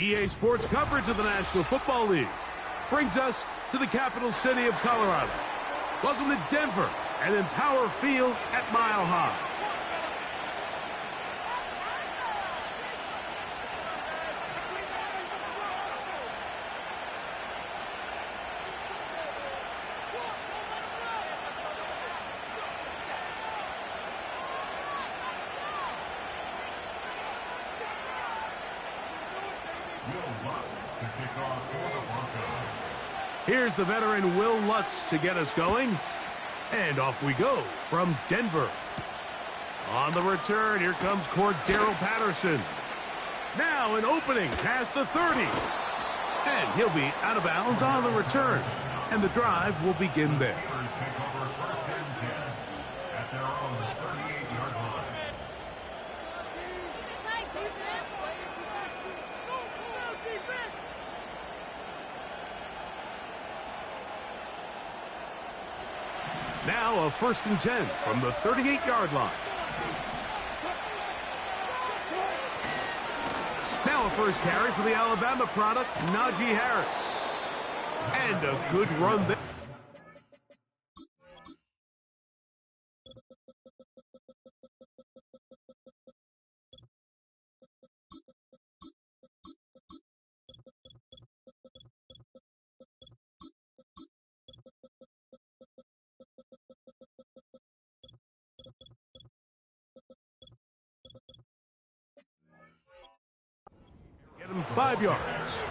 EA Sports coverage of the National Football League brings us to the capital city of Colorado. Welcome to Denver and Empower Field at Mile High. Here's the veteran Will Lutz to get us going. And off we go from Denver. On the return, here comes Cordero Patterson. Now an opening past the 30. And he'll be out of bounds on the return. And the drive will begin there. Now a 1st and 10 from the 38-yard line. Now a first carry for the Alabama product, Najee Harris. And a good run there. Get him 5 yards.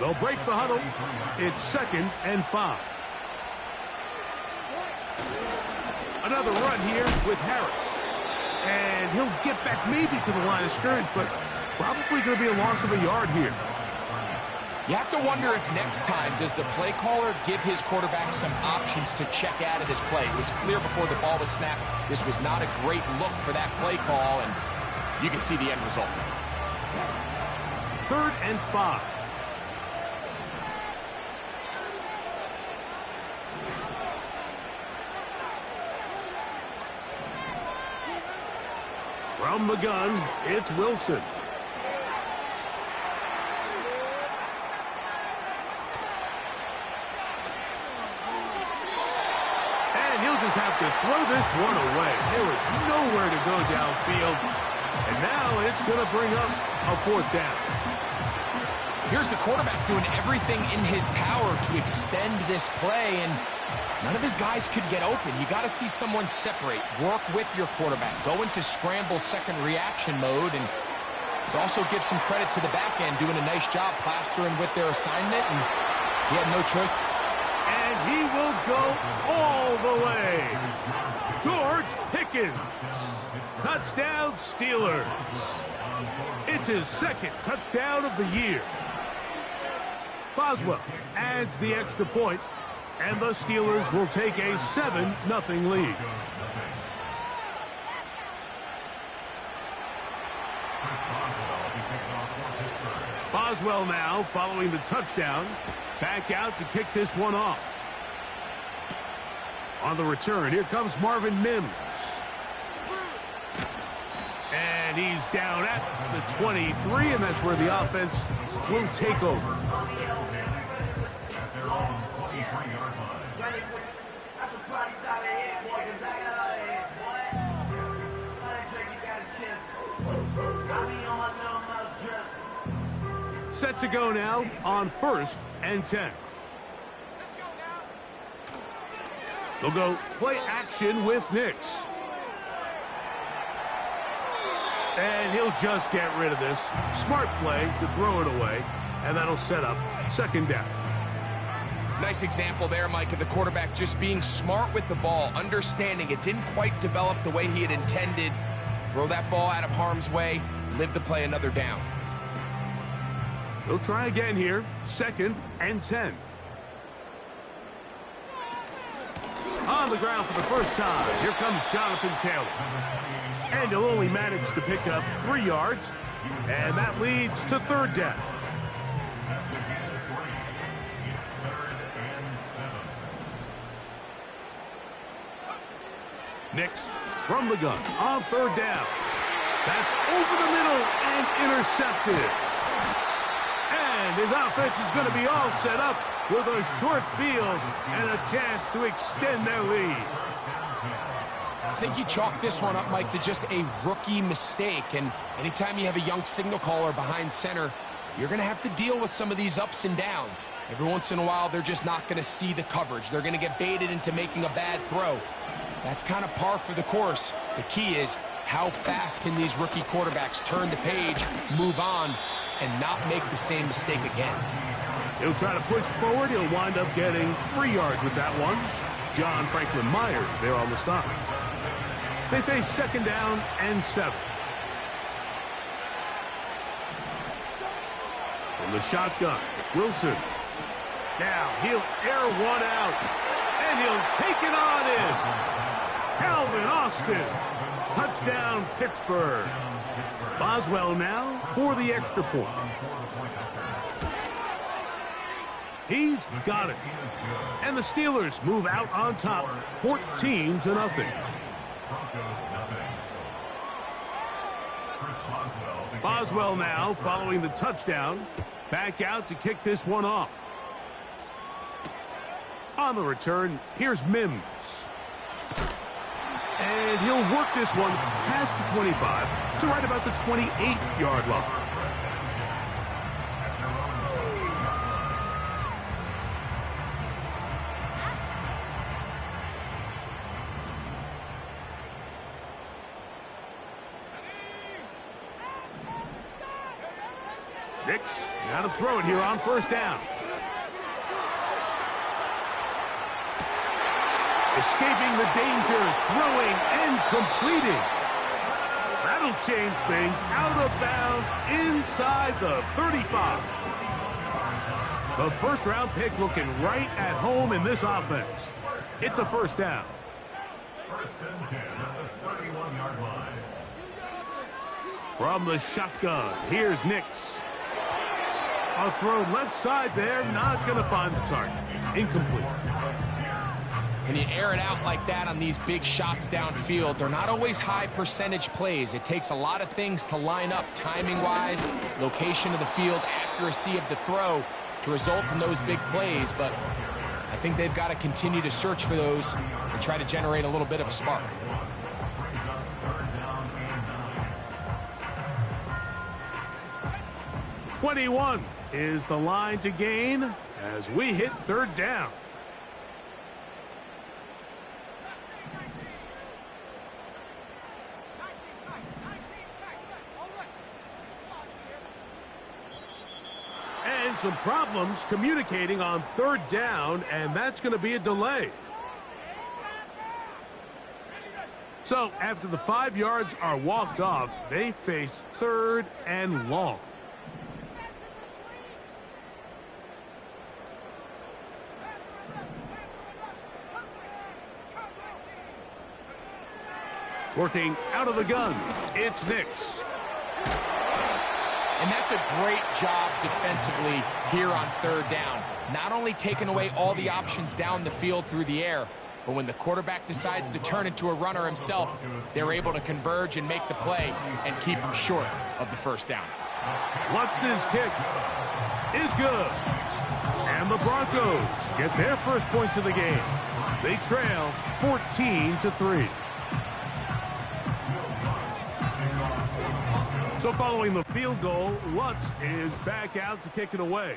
They'll break the huddle. It's 2nd and 5. Another run here with Harris. And he'll get back maybe to the line of scrimmage, but probably going to be a loss of a yard here. You have to wonder if next time does the play caller give his quarterback some options to check out of this play. It was clear before the ball was snapped this was not a great look for that play call, and you can see the end result. 3rd and 5. From the gun, it's Wilson. Have to throw this one away. There was nowhere to go downfield, and now it's going to bring up a 4th down. Here's the quarterback doing everything in his power to extend this play, and none of his guys could get open. You got to see someone separate, work with your quarterback, go into scramble second reaction mode, and also give some credit to the back end doing a nice job plastering with their assignment, and he had no choice. And he will go all the way. George Pickens. Touchdown, Steelers. It's his 2nd touchdown of the year. Boswell adds the extra point, and the Steelers will take a 7-0 lead. Boswell now following the touchdown. Back out to kick this one off. On the return, here comes Marvin Mims. And he's down at the 23, and that's where the offense will take over. Set to go now on 1st and 10. They'll go play action with Nix. And he'll just get rid of this. Smart play to throw it away, and that'll set up 2nd down. Nice example there, Mike, of the quarterback just being smart with the ball, understanding it didn't quite develop the way he had intended. Throw that ball out of harm's way, live to play another down. They'll try again here, 2nd and 10. On the ground for the first time, here comes Jonathan Taylor. And he'll only manage to pick up 3 yards, and that leads to 3rd down. Nix from the gun on third down. That's over the middle and intercepted. And his offense is going to be all set up with a short field and a chance to extend their lead. I think you chalk this one up, Mike, to just a rookie mistake. And anytime you have a young signal caller behind center, you're going to have to deal with some of these ups and downs. Every once in a while, they're just not going to see the coverage. They're going to get baited into making a bad throw. That's kind of par for the course. The key is, how fast can these rookie quarterbacks turn the page, move on, and not make the same mistake again? He'll try to push forward. He'll wind up getting 3 yards with that one. John Franklin Myers there on the stop. They face second down and 7. From the shotgun, Wilson. Now he'll air one out, and he'll take it on in. Calvin Austin. Touchdown, Pittsburgh. Boswell now for the extra point. He's got it. And the Steelers move out on top, 14-0. Boswell now following the touchdown. Back out to kick this one off. On the return, here's Mims. And he'll work this one past the 25 to right about the 28-yard line. Nix, now to throw it here on first down. Escaping the danger, throwing and completing. That'll change things. Out of bounds inside the 35. The first-round pick looking right at home in this offense. It's a first down. First and 10 at the 31-yard line. From the shotgun, here's Nix. A throw left side there, not going to find the target. Incomplete. When you air it out like that on these big shots downfield, they're not always high percentage plays. It takes a lot of things to line up timing-wise, location of the field, accuracy of the throw to result in those big plays. But I think they've got to continue to search for those and try to generate a little bit of a spark. "21 is the line to gain as we hit third down. And some problems communicating on third down, and that's going to be a delay. So after the 5 yards are walked off, they face third and long. Working out of the gun, it's Nix. And that's a great job defensively here on third down. Not only taking away all the options down the field through the air, but when the quarterback decides to turn into a runner himself, they're able to converge and make the play and keep him short of the first down. Lutz's kick is good. And the Broncos get their first points of the game. They trail 14-3. So following the field goal, Lutz is back out to kick it away.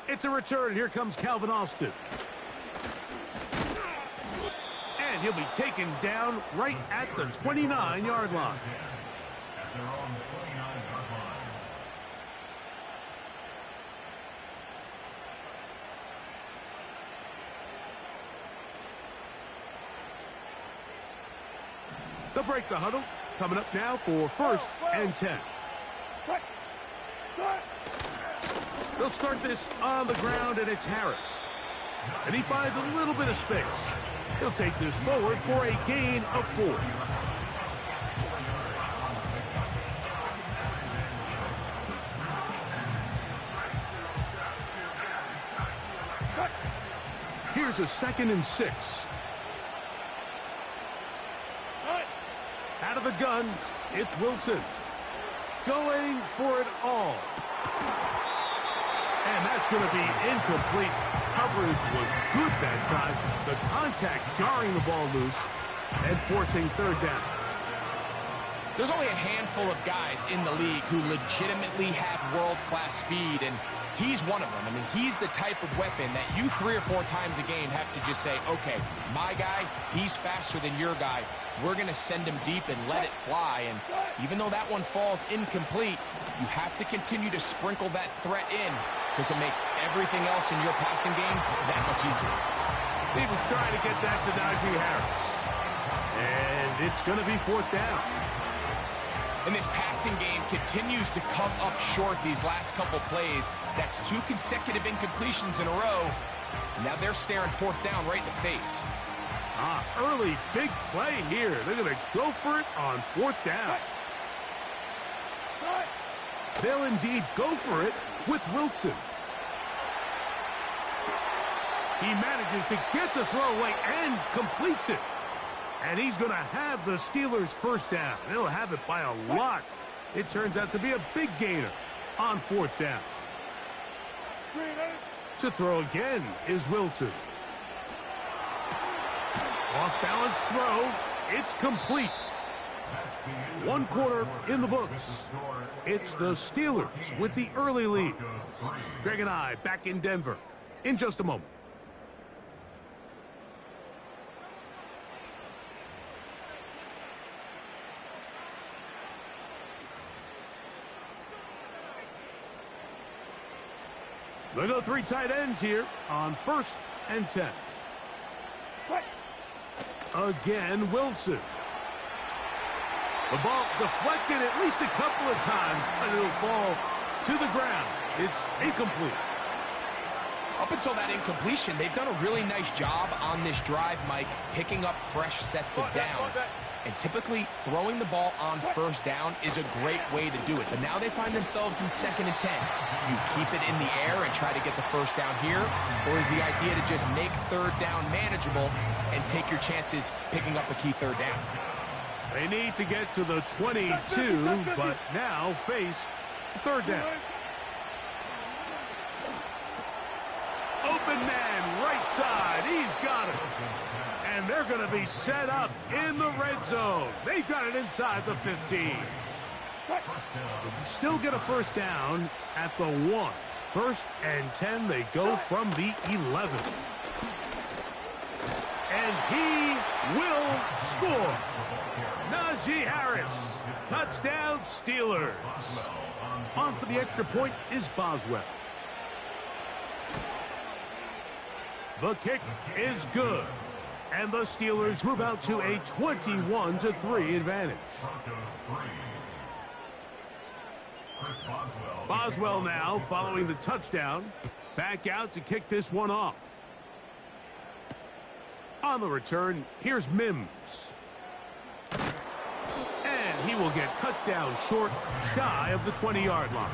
It's a return. Here comes Calvin Austin. And he'll be taken down right at the 29-yard line. They'll break the huddle. Coming up now for first and 10. They'll start this on the ground, and it's Harris. And he finds a little bit of space. He'll take this forward for a gain of 4. Here's a 2nd and 6. Out of the gun, it's Wilson. Going for it all. And that's going to be incomplete. Coverage was good that time. The contact jarring the ball loose and forcing third down. There's only a handful of guys in the league who legitimately have world-class speed, and he's one of them. I mean, he's the type of weapon that you 3 or 4 times a game have to just say, okay, my guy, he's faster than your guy. We're going to send him deep and let it fly. And even though that one falls incomplete, you have to continue to sprinkle that threat in because it makes everything else in your passing game that much easier. He was trying to get that to Najee Harris. And it's going to be 4th down. And this passing game continues to come up short these last couple plays. That's 2 consecutive incompletions in a row. Now they're staring 4th down right in the face. Early big play here. They're going to go for it on 4th down. They'll indeed go for it with Wilson. He manages to get the throw away and completes it. And he's going to have the Steelers' first down. They'll have it by a lot. It turns out to be a big gainer on 4th down. To throw again is Wilson. Off-balance throw. It's complete. 1 quarter in the books. It's the Steelers with the early lead. Greg and I back in Denver in just a moment. They go 3 tight ends here on 1st and 10. Again, Wilson. The ball deflected at least a couple of times, but it'll fall to the ground. It's incomplete. Up until that incompletion, they've done a really nice job on this drive, Mike, picking up fresh sets of downs. And typically, throwing the ball on 1st down is a great way to do it. But now they find themselves in 2nd and 10. Do you keep it in the air and try to get the 1st down here? Or is the idea to just make 3rd down manageable and take your chances picking up a key 3rd down? They need to get to the 22, but now face 3rd down. Open man, right side. He's got it. And they're going to be set up in the red zone. They've got it inside the 15. They can still get a 1st down at the 1. 1st and 10, they go from the 11. And he will score. Najee Harris, touchdown Steelers. On for the extra point is Boswell. The kick is good. And the Steelers move out to a 21-3 advantage. Boswell now following the touchdown. Back out to kick this one off. On the return, here's Mims. And he will get cut down short, shy of the 20-yard line.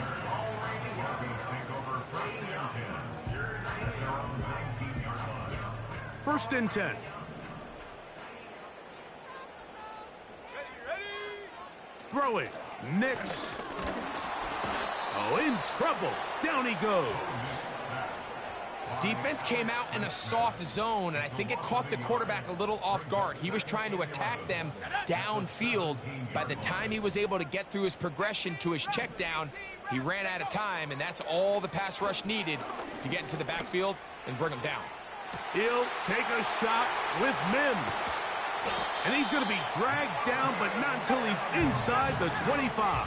First and 10. Throwing. Nix. Oh, in trouble. Down he goes. Defense came out in a soft zone, and I think it caught the quarterback a little off guard. He was trying to attack them downfield. By the time he was able to get through his progression to his check down, he ran out of time, and that's all the pass rush needed to get into the backfield and bring him down. He'll take a shot with Mims. And he's going to be dragged down, but not until he's inside the 25.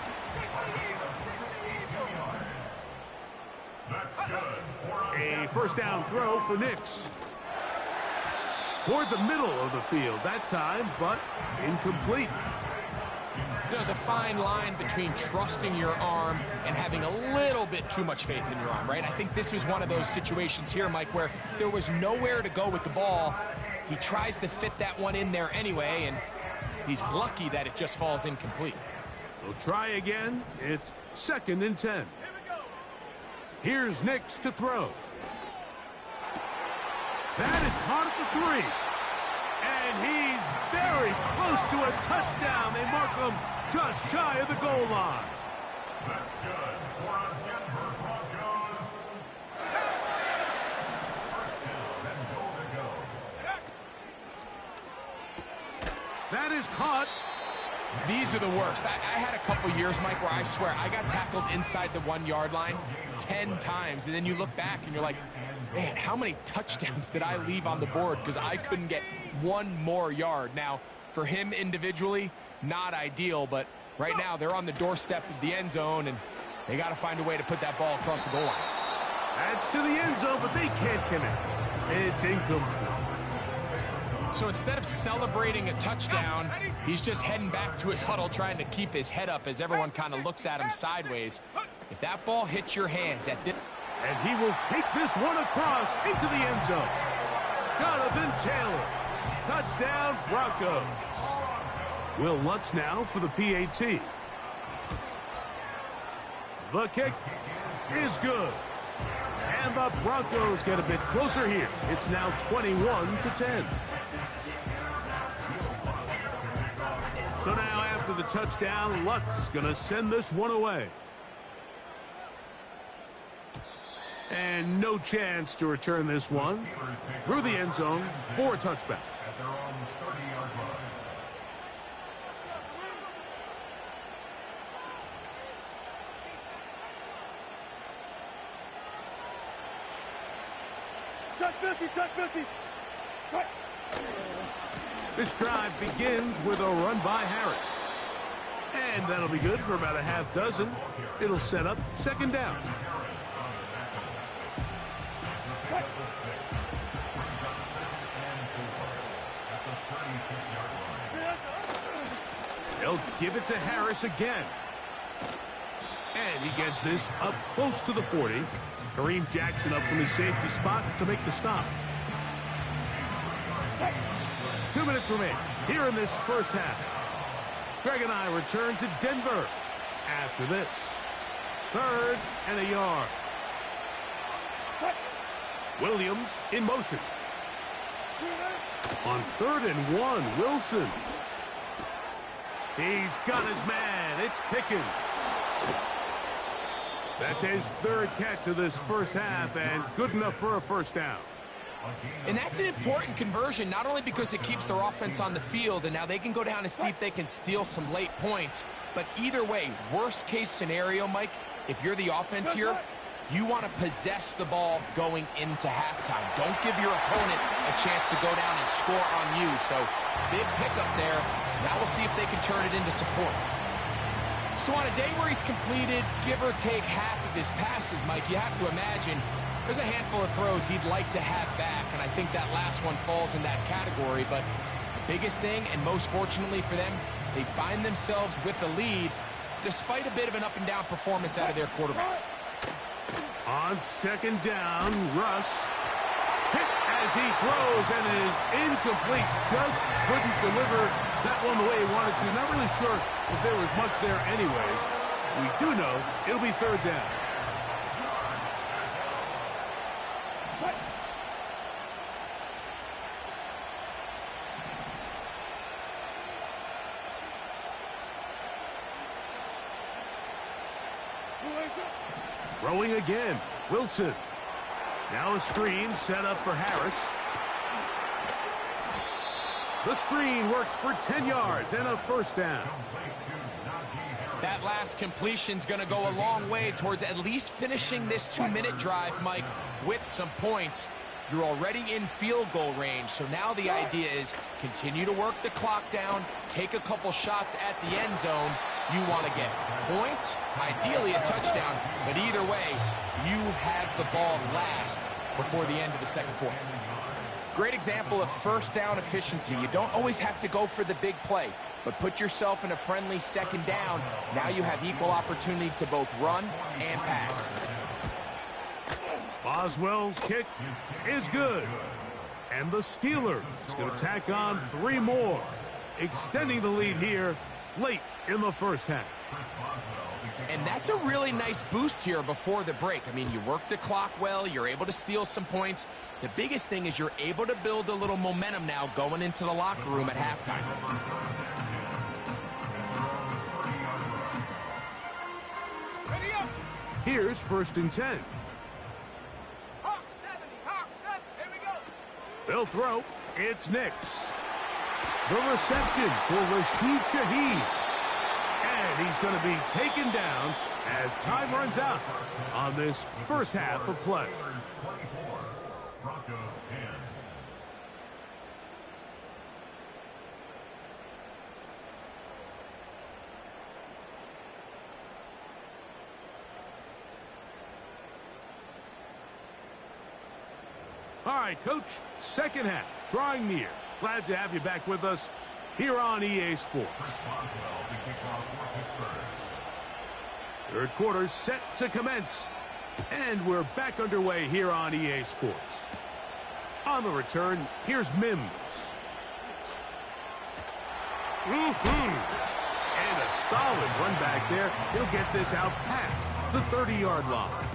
A 1st down throw for Nix. Toward the middle of the field that time, but incomplete. There's a fine line between trusting your arm and having a little bit too much faith in your arm, right? I think this was one of those situations here, Mike, where there was nowhere to go with the ball. He tries to fit that one in there anyway, and he's lucky that it just falls incomplete. We'll try again. It's 2nd and 10. Here's Nix to throw. That is caught at the 3. And he's very close close to a touchdown. They mark them just shy of the goal line. That's good for a Denver Broncos. First down and goal to go. That is caught. These are the worst. I had a couple years, Mike, where I swear I got tackled inside the 1 yard line 10 times. And then you look back and you're like, man, how many touchdowns did I leave on the board because I couldn't get one more yard? Now, for him individually, not ideal, but right now they're on the doorstep of the end zone, and they got to find a way to put that ball across the goal line. That's to the end zone, but they can't connect. It's incomplete. So instead of celebrating a touchdown, he's just heading back to his huddle trying to keep his head up as everyone kind of looks at him sideways. If that ball hits your hands at this... And he will take this one across into the end zone. Jonathan Taylor. Touchdown, Broncos. Will Lutz now for the PAT. The kick is good. And the Broncos get a bit closer here. It's now 21-10. So now after the touchdown, Lutz gonna send this one away. And no chance to return this one through the end zone for a touchback. At their own 30-yard line. Touch 50, touch 50. This drive begins with a run by Harris. And that'll be good for about a half dozen. It'll set up second down. They'll give it to Harris again. And he gets this up close to the 40. Kareem Jackson up from his safety spot to make the stop. 2 minutes remain here in this first half. Greg and I return to Denver after this. 3rd and a yard. Williams in motion. On 3rd and 1, Wilson. He's got his man. It's Pickens. That's his 3rd catch of this first half, and good enough for a first down. And that's an important conversion, not only because it keeps their offense on the field, and now they can go down and see if they can steal some late points. But either way, worst case scenario, Mike, if you're the offense here, you want to possess the ball going into halftime. Don't give your opponent a chance to go down and score on you. So big pickup there. Now we'll see if they can turn it into some points. So on a day where he's completed, give or take half of his passes, Mike, you have to imagine there's a handful of throws he'd like to have back, and I think that last one falls in that category. But the biggest thing, and most fortunately for them, they find themselves with the lead despite a bit of an up-and-down performance out of their quarterback. On second down, Russ hit as he throws, and it is incomplete. Just couldn't deliver that one the way he wanted to. Not really sure if there was much there anyways. We do know it'll be 3rd down. Throwing again, Wilson. Now a screen set up for Harris. The screen works for 10 yards and a first down. That last completion's going to go a long way towards at least finishing this 2-minute drive, Mike, with some points. You're already in field goal range, so now the idea is continue to work the clock down, take a couple shots at the end zone. You want to get points, ideally a touchdown, but either way, you have the ball last before the end of the second quarter. Great example of first down efficiency. You don't always have to go for the big play, but put yourself in a friendly second down. Now you have equal opportunity to both run and pass. Boswell's kick is good. And the Steelers going to tack on 3 more, extending the lead here late in the first half. And that's a really nice boost here before the break. I mean, you work the clock well, you're able to steal some points. The biggest thing is you're able to build a little momentum now going into the locker room at halftime. Here's 1st and 10. Hawk 70, Hawk 7, here we go. They'll throw. It's Nix. The reception for Rashid Shaheed. And he's going to be taken down as time runs out on this first half of play. Broncos 10. All right, Coach, second half, drawing near. Glad to have you back with us here on EA Sports. Third quarter set to commence. And we're back underway here on EA Sports. On the return, here's Mims. And a solid run back there. He'll get this out past the 30-yard line.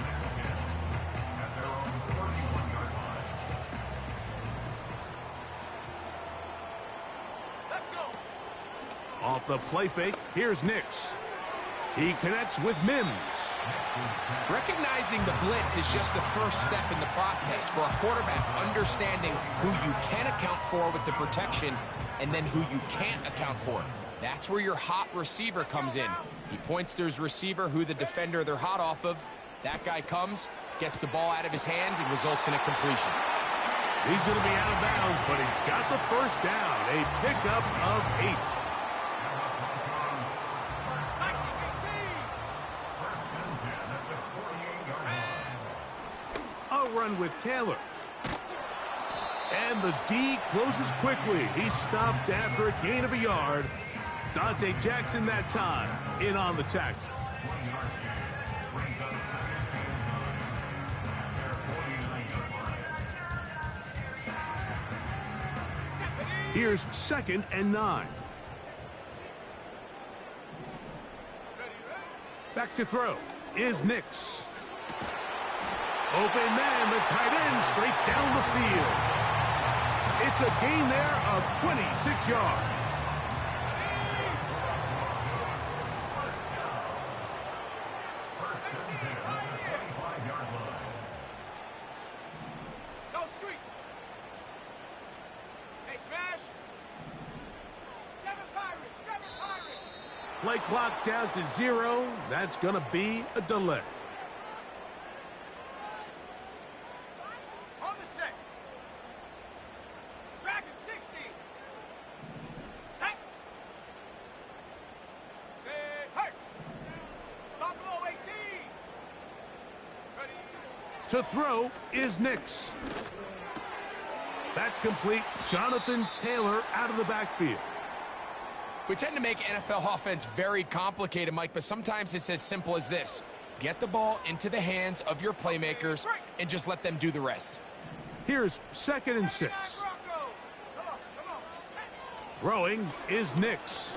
Off the play fake, here's Nix. He connects with Mims. Recognizing the blitz is just the first step in the process for a quarterback, understanding who you can account for with the protection and then who you can't account for. That's where your hot receiver comes in. He points to his receiver, who the defender they're hot off of. That guy comes, gets the ball out of his hand, and results in a completion. He's going to be out of bounds, but he's got the first down. A pickup of 8. Run with Taylor. And the D closes quickly. He stopped after a gain of a yard. Dante Jackson that time in on the tackle. Here's 2nd and 9. Back to throw is Nix. Open man, the tight end, straight down the field. It's a gain there of 26 yards. Go street. Hey, smash. 7 Pirates, 7 Pirates. Play clock down to 0. That's going to be a delay. To throw is Nix. That's complete. Jonathan Taylor out of the backfield. We tend to make NFL offense very complicated, Mike, but sometimes it's as simple as this. Get the ball into the hands of your playmakers and just let them do the rest. Here's 2nd and 6. Throwing is Nix.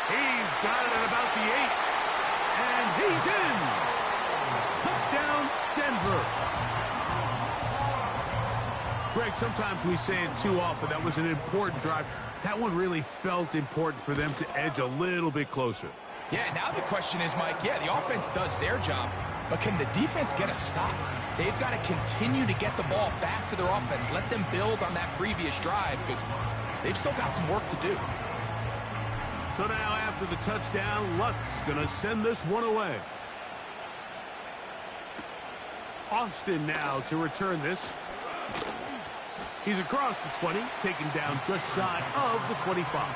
He's got it at about the 8. And he's in. Touchdown, Denver. Greg, sometimes we say it too often. That was an important drive. That one really felt important for them to edge a little bit closer. Yeah, now the question is, Mike, yeah, the offense does their job, but can the defense get a stop? They've got to continue to get the ball back to their offense. Let them build on that previous drive because they've still got some work to do. So now after the touchdown, Lutz going to send this one away. Austin now to return this. He's across the 20, taken down just shy of the 25.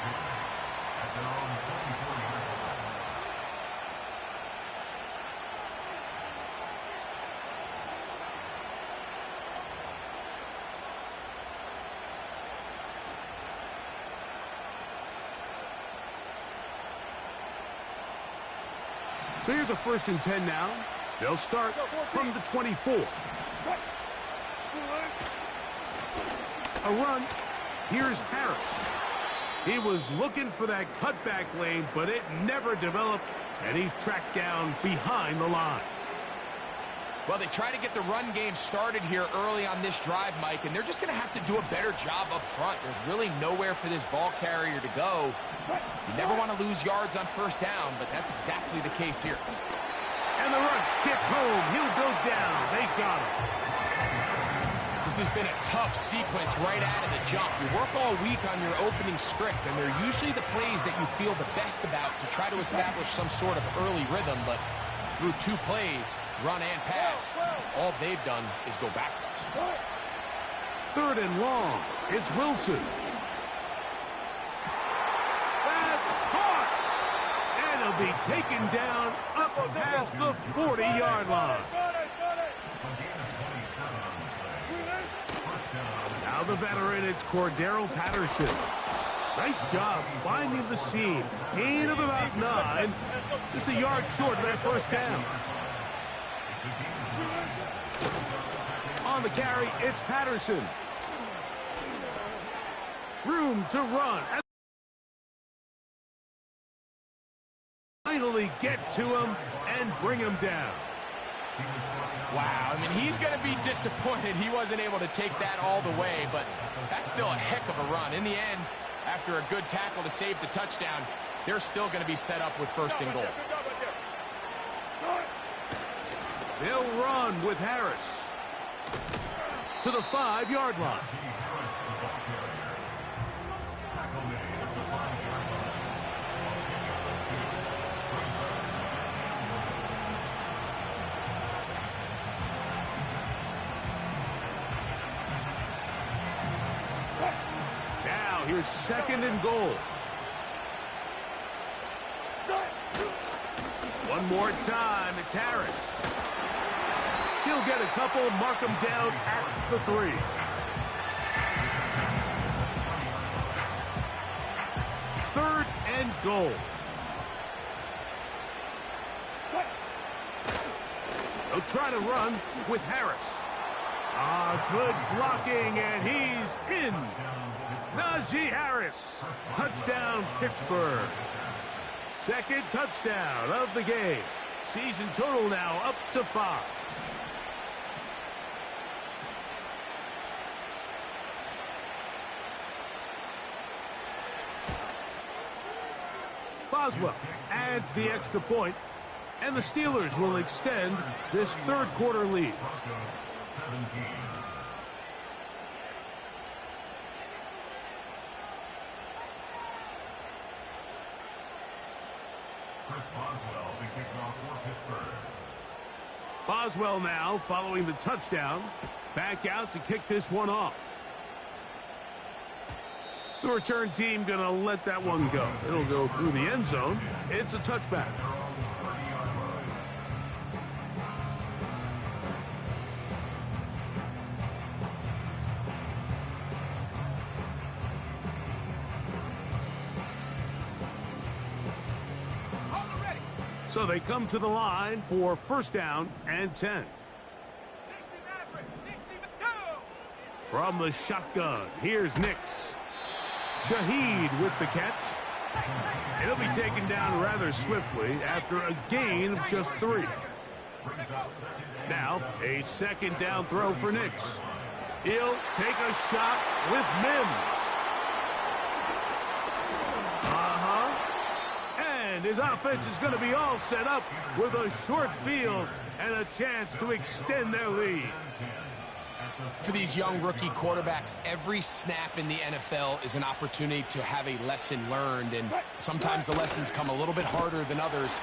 So here's a 1st and 10 now. They'll start from the 24. A run. Here's Harris. He was looking for that cutback lane, but it never developed. And he's tracked down behind the line. Well, they try to get the run game started here early on this drive, Mike, and they're just going to have to do a better job up front. There's really nowhere for this ball carrier to go. You never want to lose yards on first down, but that's exactly the case here. And the rush gets home. He'll go down. They got him. This has been a tough sequence right out of the jump. You work all week on your opening script, and they're usually the plays that you feel the best about to try to establish some sort of early rhythm, but through 2 plays, run and pass, all they've done is go backwards. 3rd and long. It's Wilson. That's caught. And he'll be taken down up past the 40-yard line. Now the veteran, it's Cordero Patterson. Nice job finding the seam. Gain of about 9. Just a yard short of that first down. On the carry, it's Patterson. Room to run. Finally get to him and bring him down. Wow, I mean, he's going to be disappointed he wasn't able to take that all the way, but that's still a heck of a run. In the end, after a good tackle to save the touchdown, they're still going to be set up with 1st and goal. They'll run with Harris to the 5-yard line. Now here's 2nd and goal. One more time, it's Harris. He'll get a couple, mark him down at the 3. Third and goal. They'll try to run with Harris. Good blocking, and he's in. Najee Harris. Touchdown, Pittsburgh. 2nd touchdown of the game. Season total now up to 5. Boswell adds the extra point, and the Steelers will extend this 3rd quarter lead. Boswell now following the touchdown. Back out to kick this one off. The return team going to let that one go. It'll go through the end zone. It's a touchback. So they come to the line for 1st down and 10. From the shotgun, here's Nix. Shaheed with the catch. It'll be taken down rather swiftly after a gain of just 3. Now, a 2nd down throw for Nix. He'll take a shot with Mims. And his offense is going to be all set up with a short field and a chance to extend their lead. For these young rookie quarterbacks, every snap in the NFL is an opportunity to have a lesson learned, and sometimes the lessons come a little bit harder than others.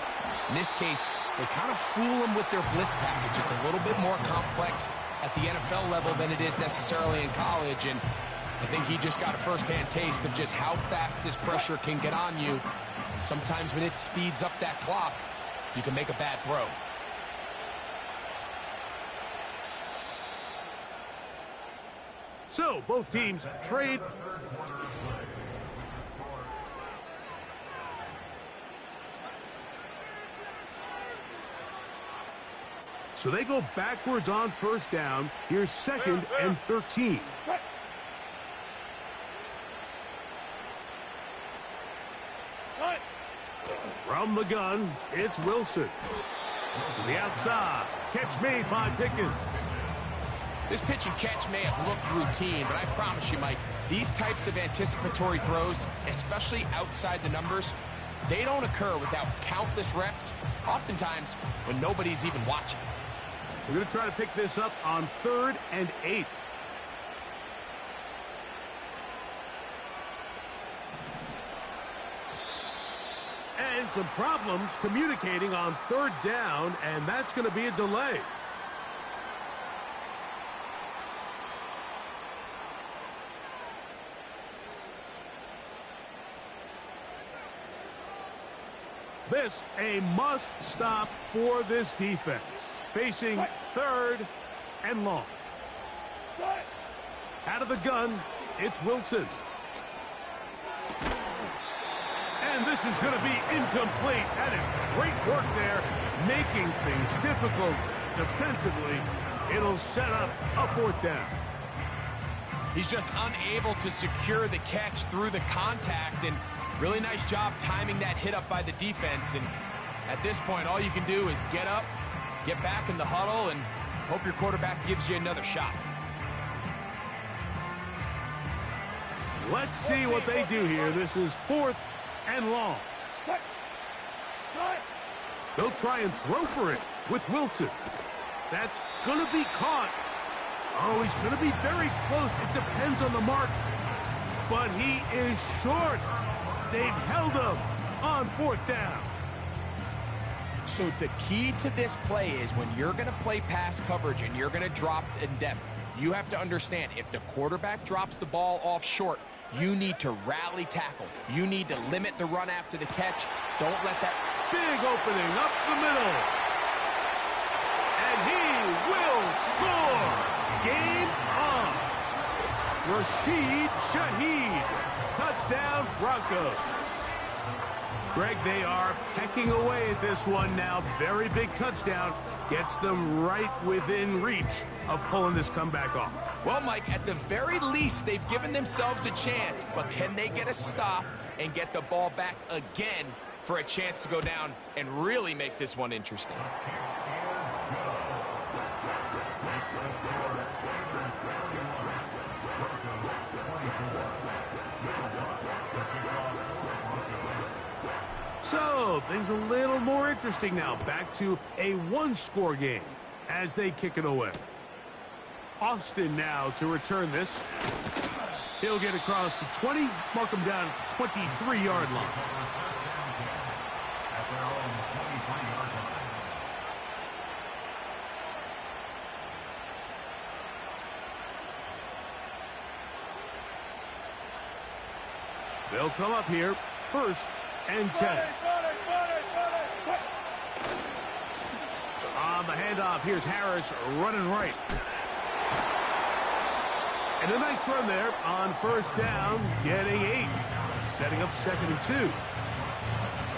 In this case, they kind of fool them with their blitz package. It's a little bit more complex at the NFL level than it is necessarily in college, and I think he just got a first-hand taste of just how fast this pressure can get on you. Sometimes when it speeds up that clock, you can make a bad throw. So both teams trade. So they go backwards on 1st down. Here's 2nd and 13. From the gun, it's Wilson. To the outside. Catch made by Pickens. This pitch and catch may have looked routine, but I promise you, Mike, these types of anticipatory throws, especially outside the numbers, they don't occur without countless reps, oftentimes when nobody's even watching. We're going to try to pick this up on 3rd and 8. And some problems communicating on 3rd down, and that's going to be a delay. This a must stop for this defense. Facing 3rd and long. Out of the gun, it's Wilson. And this is going to be incomplete. That is great work there, making things difficult defensively. It'll set up a 4th down. He's just unable to secure the catch through the contact, and really nice job timing that hit up by the defense. And at this point, all you can do is get up, get back in the huddle, and hope your quarterback gives you another shot. Let's see what they do here. This is 4th and long. They'll try and throw for it with Wilson. That's going to be caught. Oh, he's going to be very close. It depends on the mark. But he is short. They've held him on 4th down. So the key to this play is when you're going to play pass coverage and you're going to drop in depth, you have to understand if the quarterback drops the ball off short, you need to rally tackle. You need to limit the run after the catch. Don't let that big opening up the middle. And he will score. Game on. Rashid Shaheed. Touchdown Broncos. Greg, they are pecking away at this one now. Very big touchdown. Gets them right within reach of pulling this comeback off. Well, Mike, at the very least, they've given themselves a chance. But can they get a stop and get the ball back again for a chance to go down and really make this one interesting? So, things a little more interesting now. Back to a 1-score game as they kick it away. Austin now to return this. He'll get across the 20, mark him down at the 23-yard line. They'll come up here, 1st and 10. On the handoff, here's Harris running right. And a nice run there on 1st down, getting 8. Setting up 2nd and 2.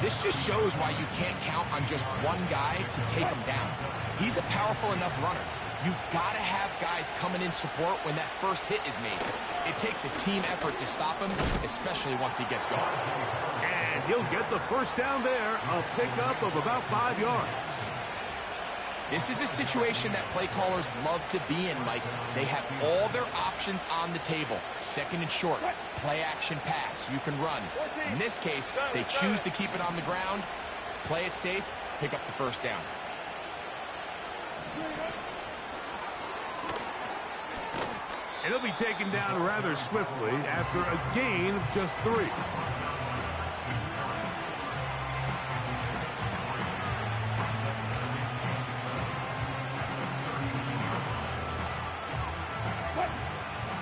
This just shows why you can't count on just one guy to take him down. He's a powerful enough runner. You gotta have guys coming in support when that first hit is made. It takes a team effort to stop him, especially once he gets going. And he'll get the 1st down there, a pickup of about 5 yards. This is a situation that play callers love to be in, Mike. They have all their options on the table. 2nd and short, play action pass, you can run. In this case, they choose to keep it on the ground, play it safe, pick up the 1st down. And he'll be taken down rather swiftly after a gain of just 3.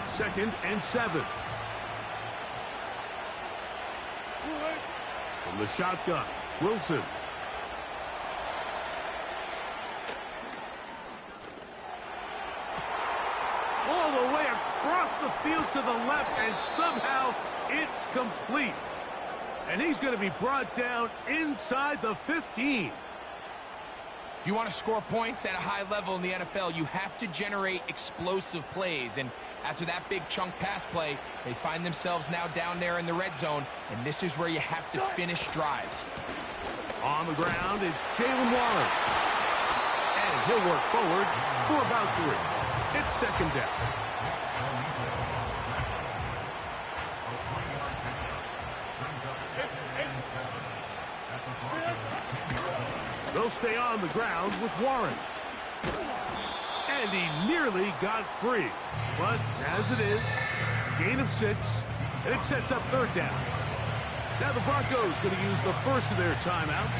Second and 7. From the shotgun, Wilson. All the way across the field to the left, and somehow it's complete. And he's going to be brought down inside the 15. If you want to score points at a high level in the NFL, you have to generate explosive plays. And after that big chunk pass play, they find themselves now down there in the red zone, and this is where you have to finish drives. On the ground, it's Jalen Warren. And he'll work forward for about 3. It's second down. They'll stay on the ground with Warren. And he nearly got free. But as it is, gain of 6, and it sets up third down. Now the Broncos going to use the first of their timeouts.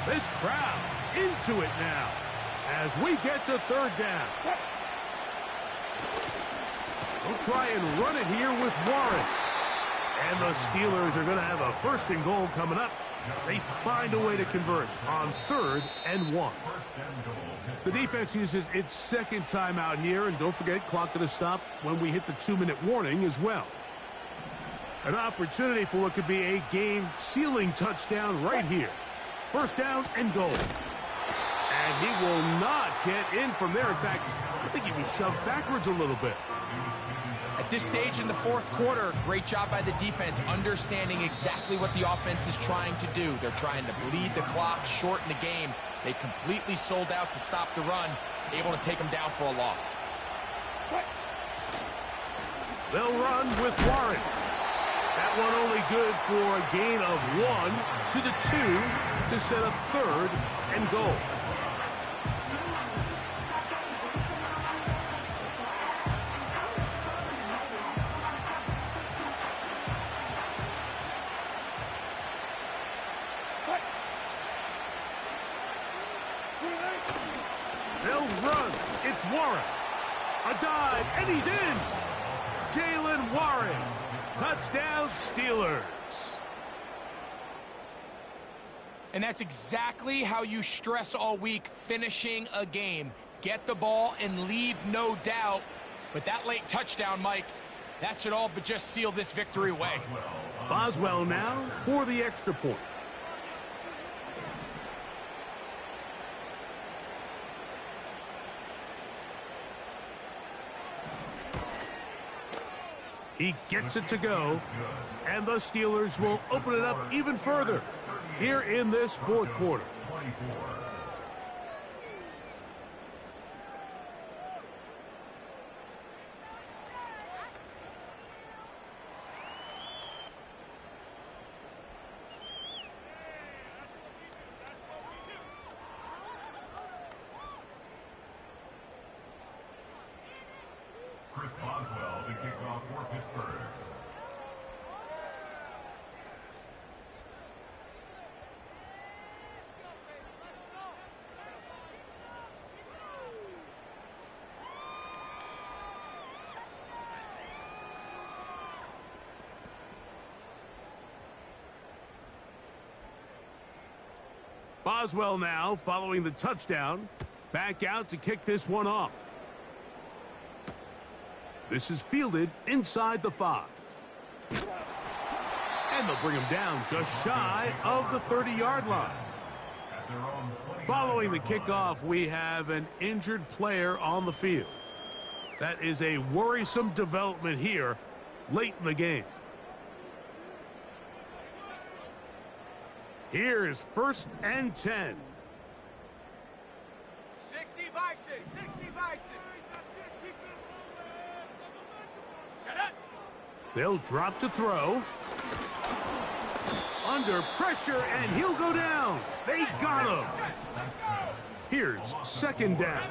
This crowd into it now as we get to third down. We'll try and run it here with Warren. And the Steelers are going to have a first and goal coming up as they find a way to convert on 3rd and 1. The defense uses its second timeout here, and don't forget, clock going to stop when we hit the 2-minute warning as well. An opportunity for what could be a game-sealing touchdown right here. First down and goal. And he will not get in from there. In fact, I think he was shoved backwards a little bit. At this stage in the 4th quarter, great job by the defense, understanding exactly what the offense is trying to do. They're trying to bleed the clock, shorten the game. They completely sold out to stop the run, able to take them down for a loss. They'll run with Warren. That one only good for a gain of 1 to the 2 to set up 3rd and goal. They'll run. It's Warren. A dive, and he's in. Jalen Warren. Touchdown, Steelers. And that's exactly how you stress all week, finishing a game. Get the ball and leave no doubt. But that late touchdown, Mike, that should all but just seal this victory away. Boswell now for the extra point. He gets it to go, and the Steelers will open it up even further here in this 4th quarter. Chris Boswell to kick off for Pittsburgh. Boswell now following the touchdown. Back out to kick this one off. This is fielded inside the 5. And they'll bring him down just shy of the 30-yard line. Following the kickoff, we have an injured player on the field. That is a worrisome development here late in the game. Here is 1st and 10. 60 Bison, 60 Bison. Shut up. They'll drop to throw. Under pressure, and he'll go down. They got him. Here's 2nd down.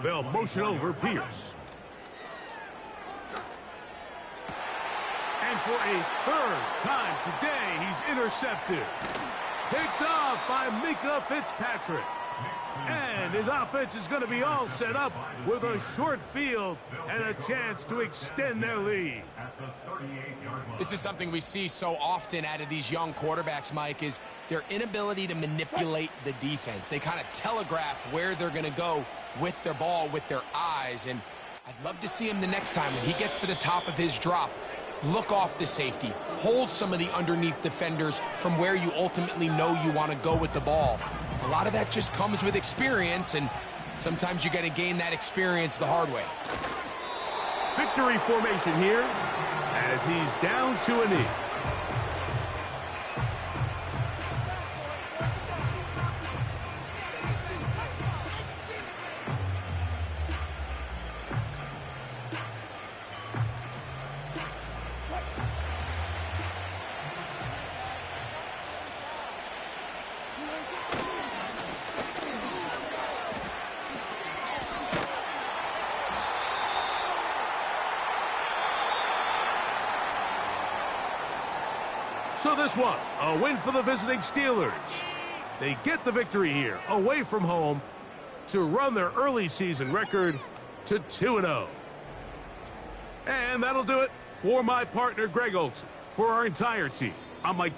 They'll motion over Pierce. And for a 3rd time today, he's intercepted. Picked off by Mika Fitzpatrick. And his offense is going to be all set up with a short field and a chance to extend their lead. This is something we see so often out of these young quarterbacks, Mike, is their inability to manipulate the defense. They kind of telegraph where they're going to go with their ball, with their eyes. And I'd love to see him the next time when he gets to the top of his drop. Look off the safety. Hold some of the underneath defenders from where you ultimately know you want to go with the ball. A lot of that just comes with experience, and sometimes you got to gain that experience the hard way. Victory formation here as as he's down to a knee. So this one, a win for the visiting Steelers. They get the victory here, away from home, to run their early season record to 2-0. And that'll do it for my partner, Greg Olson. For our entire team, I'm Mike.